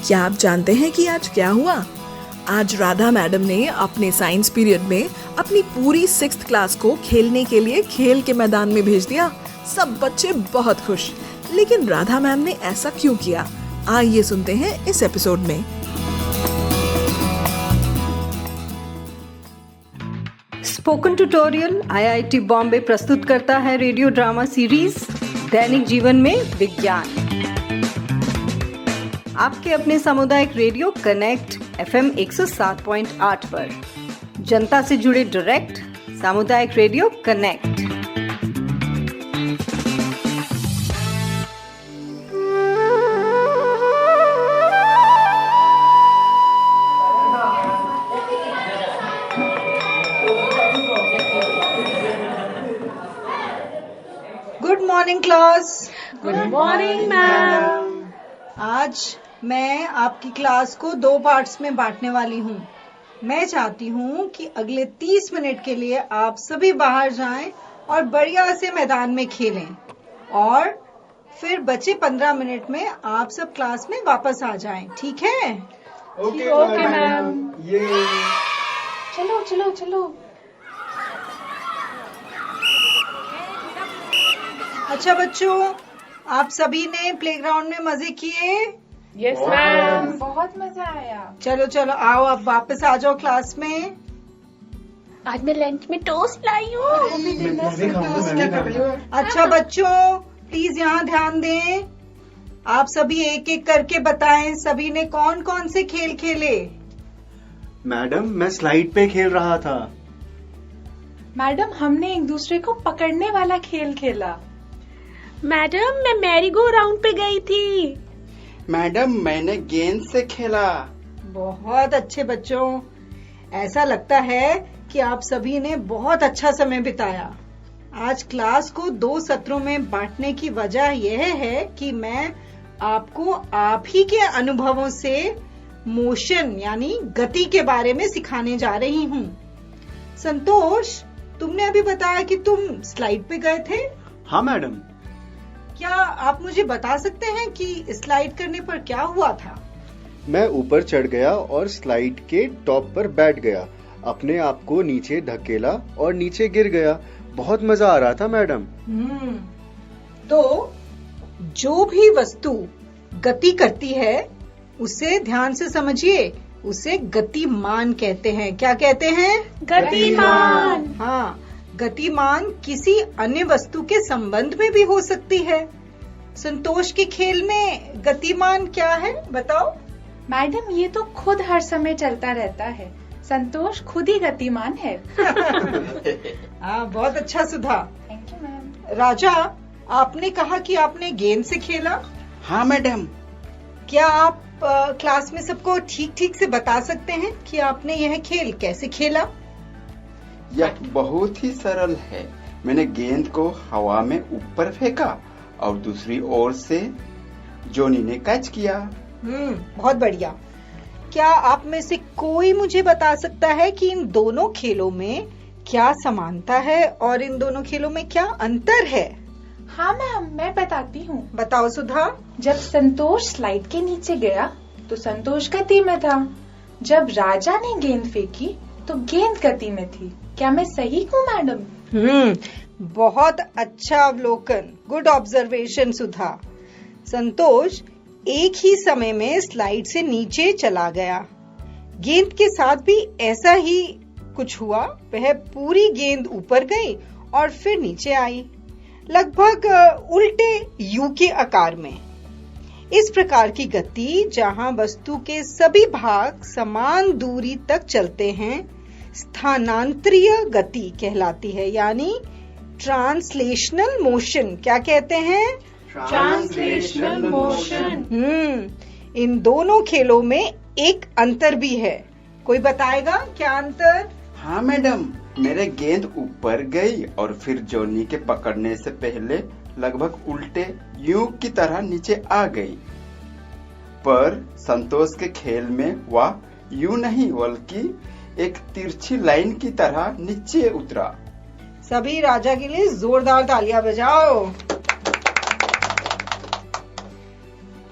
क्या आप जानते हैं कि आज क्या हुआ? आज राधा मैडम ने अपने साइंस पीरियड में अपनी पूरी 6th क्लास को खेलने के लिए खेल के मैदान में भेज दिया। सब बच्चे बहुत खुश। लेकिन राधा मैम ने ऐसा क्यों किया? आइए सुनते हैं इस एपिसोड में। स्पोकन ट्यूटोरियल IIT बॉम्बे प्रस्तुत करता है रेडियो ड्रामा सीरीज दैनिक जीवन में विज्ञान। आपके अपने सामुदायिक रेडियो कनेक्ट FM 107.8 पर जनता से जुड़े डायरेक्ट सामुदायिक radio connect. Good morning class. Good morning ma'am. आज मैं आपकी क्लास को 2 पार्ट्स में बांटने वाली हूँ। मैं चाहती हूँ कि अगले 30 मिनट के लिए आप सभी बाहर जाएं और बढ़िया से मैदान में खेलें और फिर बचे 15 मिनट में आप सब क्लास में वापस आ जाएं। ठीक है? Okay ma'am. चलो चलो चलो। अच्छा बच्चों, आप सभी ने प्लेग्राउंड में मजे किए? यस मैम, बहुत मजा आया। चलो चलो आओ, अब वापस आ जाओ क्लास में। आज मैं लंच में टोस्ट लाई हूँ। अच्छा बच्चों, प्लीज यहाँ ध्यान दें। आप सभी एक एक करके बताएं सभी ने कौन कौन से खेल खेले। मैडम, मैं स्लाइड पे खेल रहा था। मैडम, हमने एक दूसरे को पकड़ने वाला खेल खेला। मैडम, मैं मैरी गो राउंड पे गई थी। मैडम, मैंने गेंद से खेला। बहुत अच्छे बच्चों, ऐसा लगता है कि आप सभी ने बहुत अच्छा समय बिताया। आज क्लास को 2 सत्रों में बांटने की वजह यह है कि मैं आपको आप ही के अनुभवों से मोशन यानी गति के बारे में सिखाने जा रही हूँ। संतोष, तुमने अभी बताया कि तुम स्लाइड पे गए थे। हाँ मैडम। क्या आप मुझे बता सकते हैं कि स्लाइड करने पर क्या हुआ था? मैं ऊपर चढ़ गया और स्लाइड के टॉप पर बैठ गया। अपने आप को नीचे धकेला और नीचे गिर गया। बहुत मजा आ रहा था मैडम। तो जो भी वस्तु गति करती है उसे ध्यान से समझिए, उसे गतिमान कहते हैं। क्या कहते हैं? गतिमान। हाँ, गतिमान किसी अन्य वस्तु के संबंध में भी हो सकती है। संतोष के खेल में गतिमान क्या है, बताओ? मैडम, ये तो खुद हर समय चलता रहता है। संतोष खुद ही गतिमान है। हाँ, बहुत अच्छा Sudha. Thank you ma'am. Raja, आपने कहा कि आपने गेंद से खेला। हाँ मैडम। क्या आप क्लास में सबको ठीक ठीक से बता सकते हैं कि आपने यह खेल कैसे खेला? यह बहुत ही सरल है। मैंने गेंद को हवा में ऊपर फेंका और दूसरी ओर से जोनी ने कैच किया। बहुत बढ़िया। क्या आप में से कोई मुझे बता सकता है कि इन दोनों खेलों में क्या समानता है और इन दोनों खेलों में क्या अंतर है? हाँ मैम, मैं बताती हूँ। बताओ सुधा। जब संतोष स्लाइड के नीचे गया तो संतोष गति में था। जब राजा ने गेंद फेंकी तो गेंद गति में थी। क्या मैं सही हूँ मैडम? बहुत अच्छा अवलोकन। गुड ऑब्जर्वेशन सुधा। संतोष एक ही समय में स्लाइड से नीचे चला गया। गेंद के साथ भी ऐसा ही कुछ हुआ। वह पूरी गेंद ऊपर गई और फिर नीचे आई, लगभग उल्टे यू के आकार में। इस प्रकार की गति जहां वस्तु के सभी भाग समान दूरी तक चलते हैं स्थानांतरीय गति कहलाती है, यानी ट्रांसलेशनल मोशन। क्या कहते हैं? Translational motion. इन दोनों खेलों में एक अंतर भी है। कोई बताएगा क्या अंतर? हाँ मैडम, मेरे गेंद ऊपर गई और फिर जोनी के पकड़ने से पहले लगभग उल्टे यू की तरह नीचे आ गई। पर संतोष के खेल में वह यू नहीं बल्कि एक तिरछी लाइन की तरह नीचे उतरा। सभी राजा के लिए जोरदार तालियां बजाओ।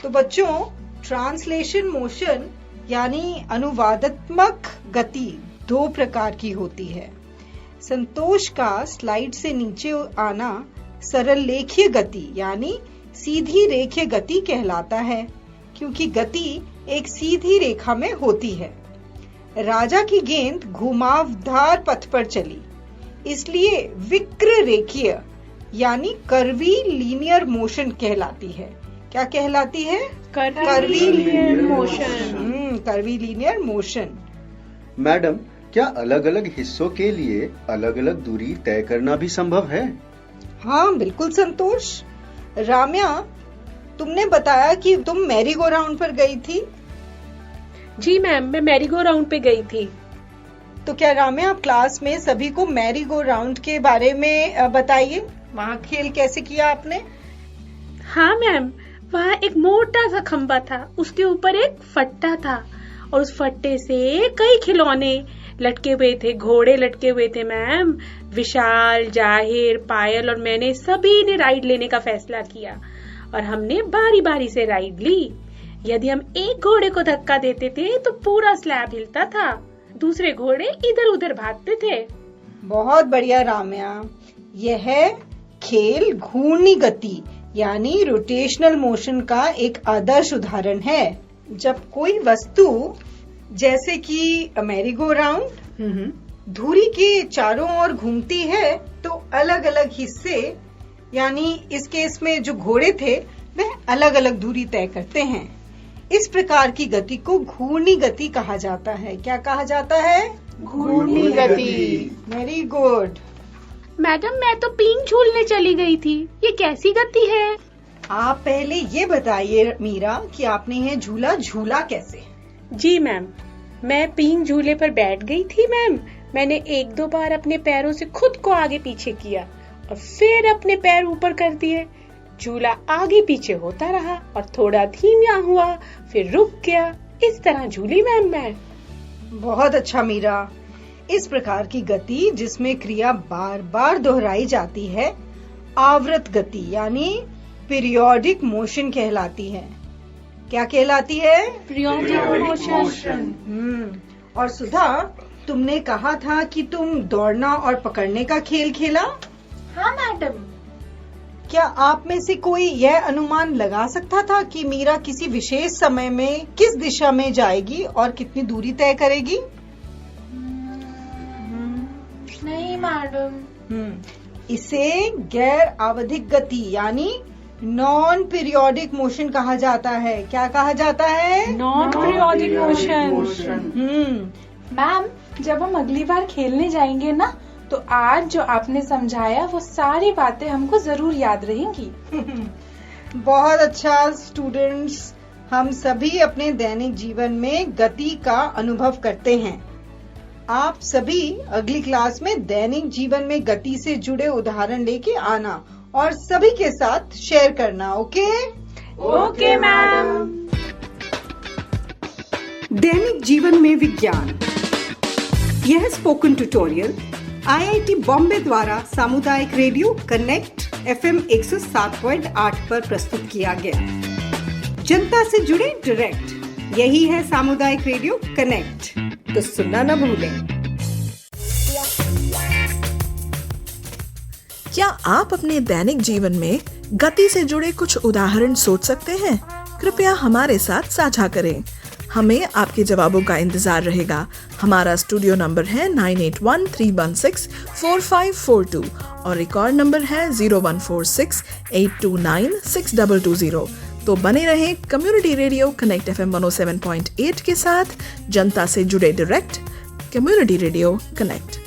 तो बच्चों, ट्रांसलेशन मोशन यानी अनुवादात्मक गति दो प्रकार की होती है। संतोष का स्लाइड से नीचे आना सरल रेखीय गति यानी सीधी रेखीय गति कहलाता है, क्योंकि गति एक सीधी रेखा में होती है। राजा की गेंद घुमावदार पथ पर चली, इसलिए विक्र रेखीय यानी कर्वी लीनियर मोशन कहलाती है। क्या कहलाती है? Curvy linear motion. Curvy linear motion. Madam, क्या अलग अलग हिस्सों के लिए अलग अलग दूरी तय करना भी संभव है? हाँ बिल्कुल संतोष। राम्या, तुमने बताया कि तुम मैरी गो राउंड पर गई थी। जी मैम, मैं मैरी गो राउंड पे गई थी। तो क्या राम्या, आप क्लास में सभी को मैरी गो राउंड के बारे में बताइए, वहाँ खेल कैसे किया आपने? हाँ मैम, वहाँ एक मोटा सा खम्बा था, उसके ऊपर एक फट्टा था और उस फट्टे से कई खिलौने लटके हुए थे, घोड़े लटके हुए थे मैम। विशाल, जाहिर, पायल और मैंने सभी ने राइड लेने का फैसला किया और हमने बारी बारी से राइड ली। यदि हम एक घोड़े को धक्का देते थे तो पूरा स्लैब हिलता था, दूसरे घोड़े इधर उधर भागते थे। बहुत बढ़िया राम्या, यह खेल घूर्णी गति यानी रोटेशनल मोशन का एक आदर्श उदाहरण है। जब कोई वस्तु जैसे कि मैरी गो राउंड धुरी के चारों ओर घूमती है तो अलग अलग हिस्से यानी इस केस में जो घोड़े थे वह अलग अलग दूरी तय करते हैं। इस प्रकार की गति को घूर्णी गति कहा जाता है। क्या कहा जाता है? घूर्णी गति। Very good. मैडम, मैं तो पींग झूलने चली गई थी, ये कैसी गति है? आप पहले ये बताइए मीरा कि आपने यह झूला झूला कैसे? जी मैम, मैं पींग झूले पर बैठ गई थी मैम। मैंने एक दो बार अपने पैरों से खुद को आगे पीछे किया और फिर अपने पैर ऊपर कर दिए। झूला आगे पीछे होता रहा और थोड़ा धीमा हुआ, फिर रुक गया। इस तरह झूली मैम मैं। बहुत अच्छा मीरा। इस प्रकार की गति जिसमें क्रिया बार बार दोहराई जाती है आवर्त गति यानी पीरियोडिक मोशन कहलाती है। क्या कहलाती है? Periodic motion. और सुधा, तुमने कहा था कि तुम दौड़ना और पकड़ने का खेल खेला। हाँ मैडम। क्या आप में से कोई यह अनुमान लगा सकता था कि मीरा किसी विशेष समय में किस दिशा में जाएगी और कितनी दूरी तय करेगी? नहीं मैडम। इसे गैर आवधिक गति यानी नॉन पीरियोडिक मोशन कहा जाता है। क्या कहा जाता है? Non periodic motion. मैम, जब हम अगली बार खेलने जाएंगे ना, तो आज जो आपने समझाया वो सारी बातें हमको जरूर याद रहेंगी। बहुत अच्छा स्टूडेंट्स, हम सभी अपने दैनिक जीवन में गति का अनुभव करते हैं। आप सभी अगली क्लास में दैनिक जीवन में गति से जुड़े उदाहरण लेके आना और सभी के साथ शेयर करना। ओके? Okay ma'am. दैनिक जीवन में विज्ञान, यह स्पोकन ट्यूटोरियल IIT बॉम्बे द्वारा सामुदायिक रेडियो कनेक्ट FM 107.8 पर प्रस्तुत किया गया। जनता से जुड़े डायरेक्ट, यही है सामुदायिक रेडियो कनेक्ट। तो सुनना न भूलें। क्या आप अपने दैनिक जीवन में गति से जुड़े कुछ उदाहरण सोच सकते हैं? कृपया हमारे साथ साझा करें। हमें आपके जवाबों का इंतजार रहेगा। हमारा स्टूडियो नंबर है 9813164542 और रिकॉर्ड नंबर है 014682962220। तो बने रहें कम्युनिटी रेडियो कनेक्ट FM 107.8 के साथ, जनता से जुड़े डायरेक्ट, कम्युनिटी रेडियो कनेक्ट।